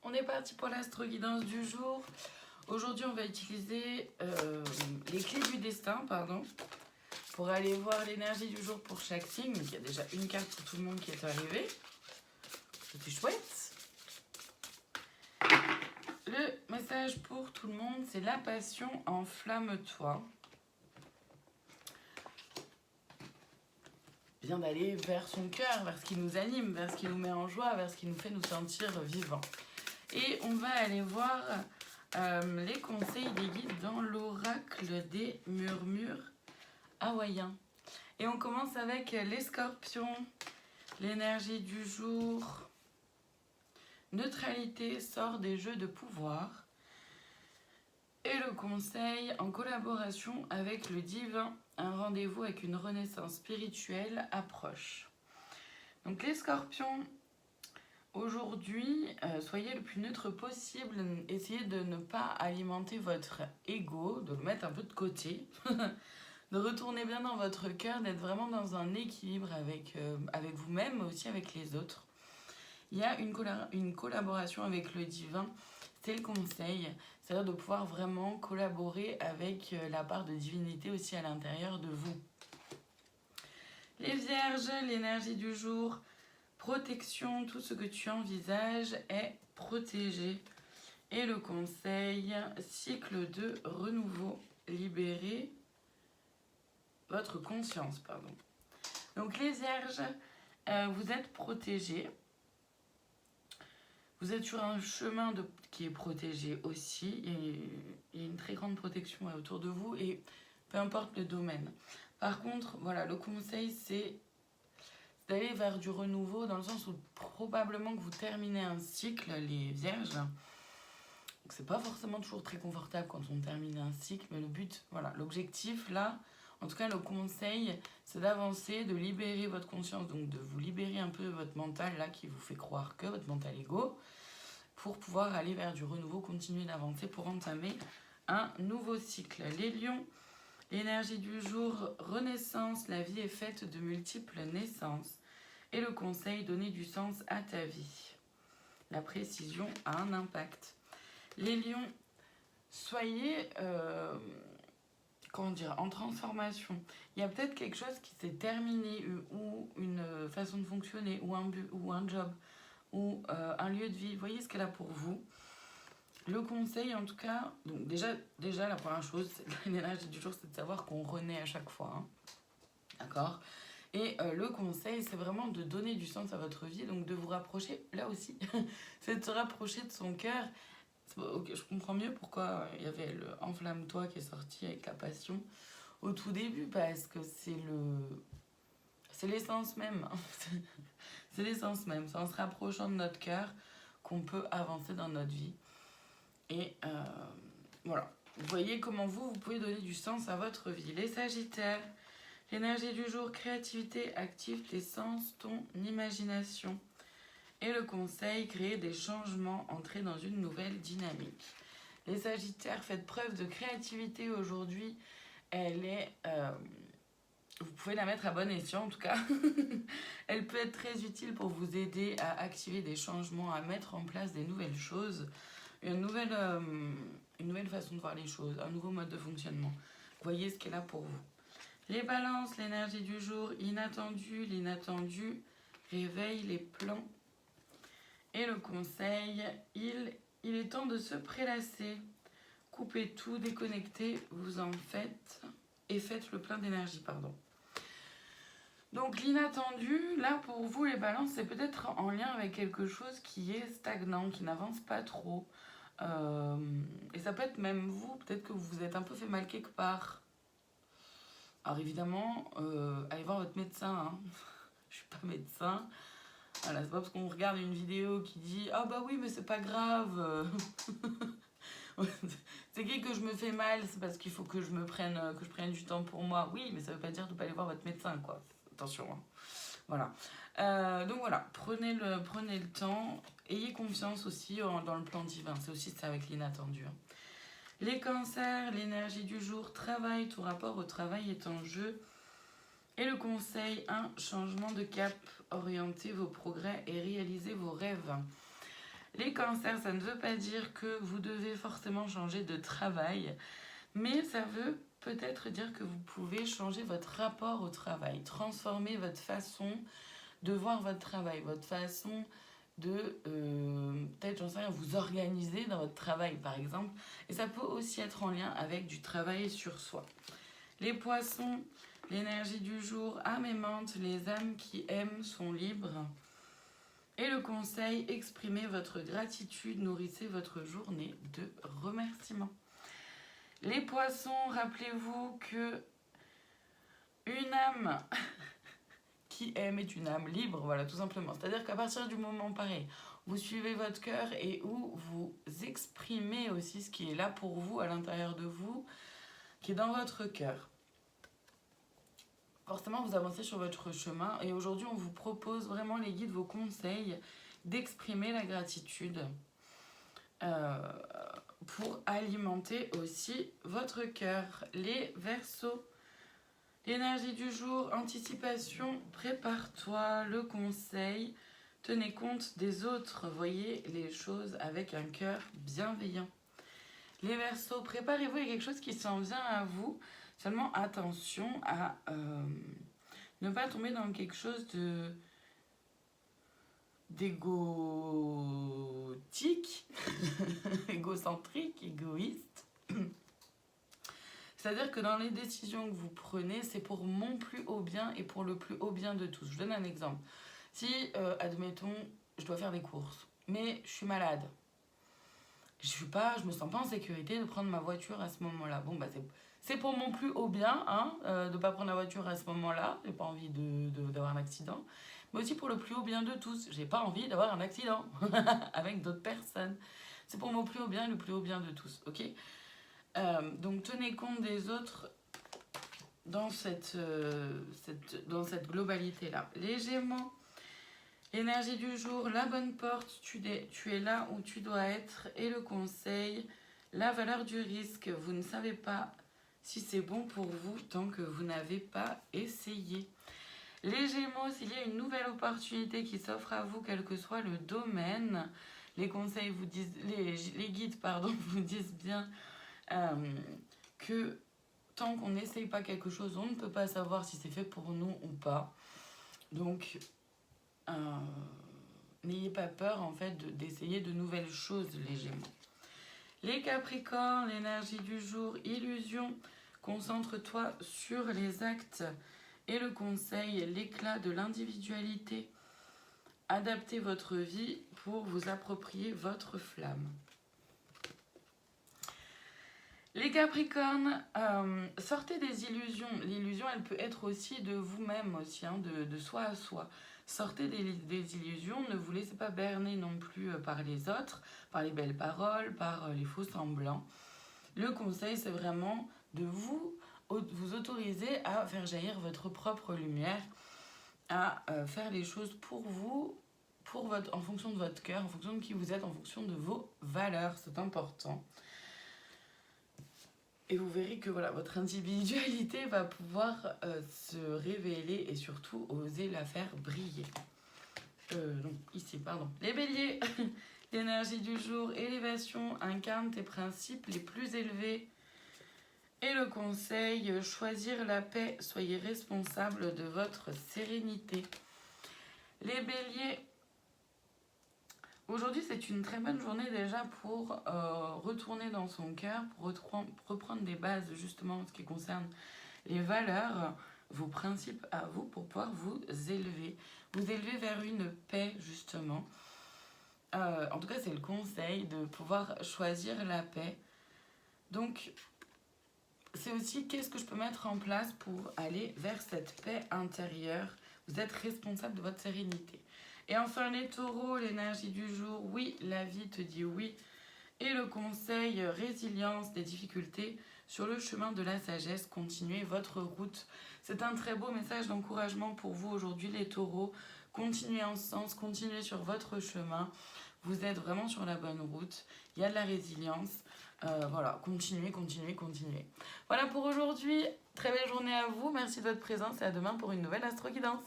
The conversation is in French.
On est parti pour l'astro-guidance du jour. Aujourd'hui, on va utiliser les clés du destin, pour aller voir l'énergie du jour pour chaque signe. Donc, il y a déjà une carte pour tout le monde qui est arrivée. C'était chouette. Le message pour tout le monde, c'est la passion, enflamme-toi. Bien d'aller vers son cœur, vers ce qui nous anime, vers ce qui nous met en joie, vers ce qui nous fait nous sentir vivants. Et on va aller voir les conseils des guides dans l'oracle des murmures hawaïens. Et on commence avec les scorpions, l'énergie du jour. Neutralité sort des jeux de pouvoir. Et le conseil, en collaboration avec le divin, un rendez-vous avec une renaissance spirituelle approche. Donc les scorpions, aujourd'hui, soyez le plus neutre possible. Essayez de ne pas alimenter votre ego, de le mettre un peu de côté. De retourner bien dans votre cœur, d'être vraiment dans un équilibre avec vous-même, mais aussi avec les autres. Il y a une collaboration avec le divin, c'est le conseil, c'est-à-dire de pouvoir vraiment collaborer avec la part de divinité aussi à l'intérieur de vous. Les vierges, l'énergie du jour, protection, tout ce que tu envisages est protégé. Et le conseil, cycle de renouveau, libérer votre conscience, Donc les vierges, vous êtes protégés. Vous êtes sur un chemin qui est protégé aussi. Il y a une très grande protection autour de vous et peu importe le domaine. Par contre, voilà, le conseil, c'est d'aller vers du renouveau dans le sens où probablement que vous terminez un cycle, les vierges. Donc c'est pas forcément toujours très confortable quand on termine un cycle, mais le but, voilà, l'objectif là, en tout cas le conseil, c'est d'avancer, de libérer votre conscience, donc de vous libérer un peu votre mental là qui vous fait croire que, votre mental ego, pour pouvoir aller vers du renouveau, continuer d'avancer pour entamer un nouveau cycle. Les lions, l'énergie du jour, renaissance, la vie est faite de multiples naissances. Et le conseil, donner du sens à ta vie. La précision a un impact. Les lions, soyez en transformation. Il y a peut-être quelque chose qui s'est terminé, ou une façon de fonctionner, ou un but, ou un job, ou un lieu de vie. Voyez ce qu'elle a pour vous. Le conseil, en tout cas, donc déjà la première chose, l'énergie du jour, c'est de savoir qu'on renaît à chaque fois. D'accord ? Et le conseil, c'est vraiment de donner du sens à votre vie, donc de vous rapprocher, là aussi, c'est de se rapprocher de son cœur. Okay, je comprends mieux pourquoi il y avait le « Enflamme-toi » qui est sorti avec la passion au tout début, parce que c'est l'essence même. C'est l'essence même. C'est en se rapprochant de notre cœur qu'on peut avancer dans notre vie. Et voilà. Vous voyez comment vous pouvez donner du sens à votre vie. Les Sagittaires, l'énergie du jour, créativité, active tes sens, ton imagination. Et le conseil, créer des changements, entrer dans une nouvelle dynamique. Les Sagittaires, faites preuve de créativité aujourd'hui. Elle est... vous pouvez la mettre à bon escient en tout cas. Elle peut être très utile pour vous aider à activer des changements, à mettre en place des nouvelles choses. Une nouvelle façon de voir les choses, un nouveau mode de fonctionnement. Voyez ce qu'elle a pour vous. Les balances, l'énergie du jour, inattendu, l'inattendu, réveille les plans. Et le conseil, il est temps de se prélasser. Coupez tout, déconnectez, vous en faites et faites le plein d'énergie, Donc l'inattendu, là pour vous les balances, c'est peut-être en lien avec quelque chose qui est stagnant, qui n'avance pas trop. Et ça peut être même vous, peut-être que vous vous êtes un peu fait mal quelque part. Alors évidemment, allez voir votre médecin. Je suis pas médecin. Voilà, c'est pas parce qu'on regarde une vidéo qui dit « Ah bah oui, mais c'est pas grave. C'est que je me fais mal, c'est parce qu'il faut que je prenne du temps pour moi. » Oui, mais ça veut pas dire de pas aller voir votre médecin, quoi. Attention. Voilà. Donc voilà, prenez le temps. Ayez confiance aussi dans le plan divin. C'est aussi ça avec l'inattendu. Les cancers, l'énergie du jour, travail, tout rapport au travail est en jeu. Et le conseil, un changement de cap, orientez vos progrès et réalisez vos rêves. Les cancers, ça ne veut pas dire que vous devez forcément changer de travail, mais ça veut peut-être dire que vous pouvez changer votre rapport au travail, transformer votre façon de voir votre travail, votre façon de, peut-être, j'en sais rien, vous organiser dans votre travail, par exemple. Et ça peut aussi être en lien avec du travail sur soi. Les poissons, l'énergie du jour, âme aimante, les âmes qui aiment sont libres. Et le conseil, exprimez votre gratitude, nourrissez votre journée de remerciements. Les poissons, rappelez-vous que une âme qui aime est une âme libre, voilà, tout simplement. C'est-à-dire qu'à partir du moment, pareil, vous suivez votre cœur et où vous exprimez aussi ce qui est là pour vous, à l'intérieur de vous, qui est dans votre cœur. Forcément, vous avancez sur votre chemin et aujourd'hui, on vous propose vraiment, les guides, vos conseils d'exprimer la gratitude pour alimenter aussi votre cœur. Les Verseaux, l'énergie du jour, anticipation, prépare-toi, le conseil, tenez compte des autres, voyez les choses avec un cœur bienveillant. Les Verseaux, préparez-vous, il y a quelque chose qui s'en vient à vous, seulement attention à ne pas tomber dans quelque chose d'égotique, égocentrique, égoïste. C'est-à-dire que dans les décisions que vous prenez, c'est pour mon plus haut bien et pour le plus haut bien de tous. Je donne un exemple. Si, admettons, je dois faire des courses, mais je suis malade, je me sens pas en sécurité de prendre ma voiture à ce moment-là. Bon, bah c'est pour mon plus haut bien, hein, de pas prendre la voiture à ce moment-là. J'ai pas envie d'avoir un accident. Mais aussi pour le plus haut bien de tous. J'ai pas envie d'avoir un accident avec d'autres personnes. C'est pour mon plus haut bien et le plus haut bien de tous, ok ? Donc tenez compte des autres dans cette globalité-là. Les Gémeaux, l'énergie du jour, la bonne porte, tu es là où tu dois être. Et le conseil, la valeur du risque, vous ne savez pas si c'est bon pour vous tant que vous n'avez pas essayé. Les Gémeaux, s'il y a une nouvelle opportunité qui s'offre à vous, quel que soit le domaine, les conseils vous disent, les guides pardon, vous disent bien que tant qu'on n'essaye pas quelque chose, on ne peut pas savoir si c'est fait pour nous ou pas. Donc, n'ayez pas peur en fait d'essayer de nouvelles choses, les Gémeaux. Les Capricornes, l'énergie du jour, illusion, concentre-toi sur les actes. Et le conseil, l'éclat de l'individualité. Adaptez votre vie pour vous approprier votre flamme. Les Capricornes, sortez des illusions. L'illusion, elle peut être aussi de vous-même, aussi, hein, de soi à soi. Sortez des illusions, ne vous laissez pas berner non plus par les autres, par les belles paroles, par les faux semblants. Le conseil, c'est vraiment de vous autoriser à faire jaillir votre propre lumière, à faire les choses pour vous, en fonction de votre cœur, en fonction de qui vous êtes, en fonction de vos valeurs, c'est important. Et vous verrez que voilà, votre individualité va pouvoir se révéler et surtout oser la faire briller. Donc ici, pardon. Les Béliers, l'énergie du jour, élévation, incarne tes principes les plus élevés. Et le conseil, choisir la paix, soyez responsable de votre sérénité. Les Béliers, aujourd'hui c'est une très bonne journée déjà pour retourner dans son cœur, pour reprendre des bases justement en ce qui concerne les valeurs, vos principes à vous pour pouvoir vous élever vers une paix justement. En tout cas c'est le conseil de pouvoir choisir la paix. Donc c'est aussi qu'est-ce que je peux mettre en place pour aller vers cette paix intérieure. Vous êtes responsable de votre sérénité. Et enfin les taureaux, l'énergie du jour, oui, la vie te dit oui. Et le conseil, résilience des difficultés sur le chemin de la sagesse, continuez votre route. C'est un très beau message d'encouragement pour vous aujourd'hui les taureaux. Continuez en ce sens, continuez sur votre chemin. Vous êtes vraiment sur la bonne route. Il y a de la résilience. Voilà, continuez. Voilà pour aujourd'hui. Très belle journée à vous. Merci de votre présence et à demain pour une nouvelle Astro Guidance.